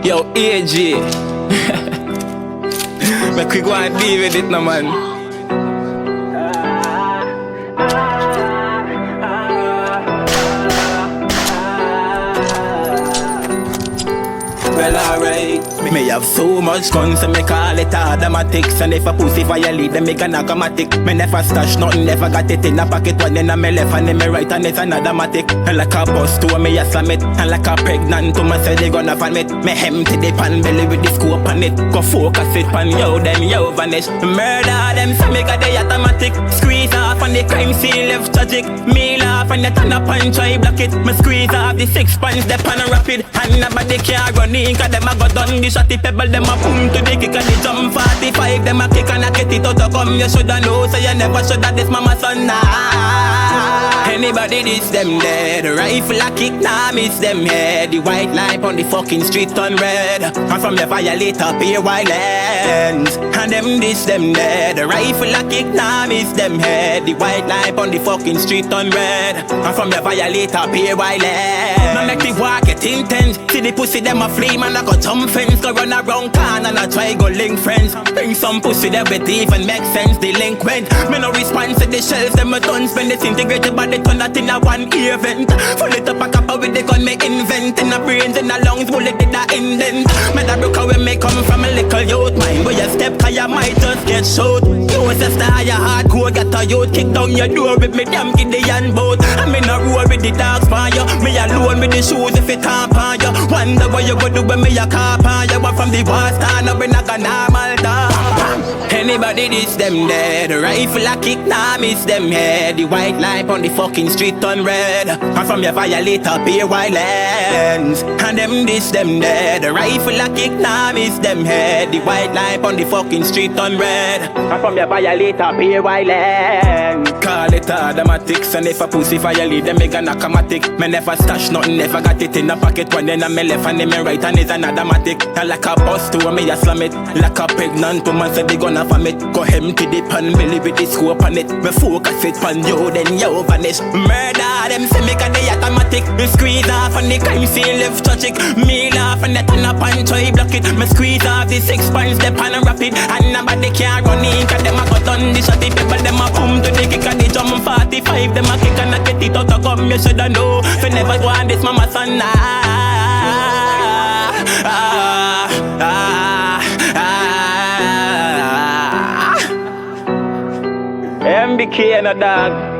Yo, AJ. Make we go and deal with it now, man. Well, alright. Me have so much guns, so me call it automatics. And if a pussy violate, then me gonna automatic. Me never stash nothing, never got it in a pocket. One in a me left and in me right, and it's another matic. And like a bus to me a slam it. And like a pregnant to me say they gonna vomit. Me empty the pan belly with the scope on it. Go focus it pan yo, then yo vanish. Murder them, so me got the automatic. Squeeze off on the crime scene left tragic. Me laugh and the turn up and try block it. Me squeeze off the 6 pants, the pan rapid. And nobody can't run in, cause them a go done the shotty pebble, them a boom to the kick and the jump 45, them a kick and a get it out to come. You shoulda know, so you never shoulda this mama son nah. Anybody this them dead, rifle a kick, nah miss them head. The white light on the fucking street turn red. And from your violate up here violence. And them this them dead, rifle a kick, nah miss them head. The white light on the fucking street turn red. And from your violate up here violence. Now make the walk get intense. See the pussy them a flame and I go jump fence. Go run around corner and I try go link friends. Bring some pussy that with even make sense. Delinquent. Me no response to the shells. Them a done spend it integrated but they turn that in a one event. Full it up a copper with the gun me invent. In the brains in the lungs bullet did a indent. Me that broke away me come from a little youth. Mind where you step cause you might just get shot. You was a star you hardcore get a youth. Kick down your door with me damn giddy and boat. I me no roll with the dogs for you. Me alone with the shoes if it tamp on you. Wonder what you go do when me a cop on you. But from the war stand up in a normal dog. Anybody this them dead, rifle a kick, nah miss them head. The white light on the fucking street turn red. And from your violate up here violence. And them this them dead, rifle a kick, nah miss them head. The white light on the fucking street turn red. And from your violate up here violence. Call it automatics, and if a pussy violate, them me gonna automatic. Me never stash nothing, never got it in a pocket. One in a me left and in me right, and it's another matic. And like a bus to me a slam it. Like a pregnant woman say they gonna vomit. Go empty the pan belly with the scope on it. Me focus it pan yo, then yo vanish. Murder them say me got the automatic. Me squeeze off on the crime scene left tragic. Me laugh and the turn up and try block it. Me squeeze off the 6 pants, the pan rapid. And nobody can't run in, cause them a got done the shotty people. Them a boom to the kick and the jump 45. Them a kick and a get it out to come. You shoulda know, fi never go on this mama son MBK and a dog.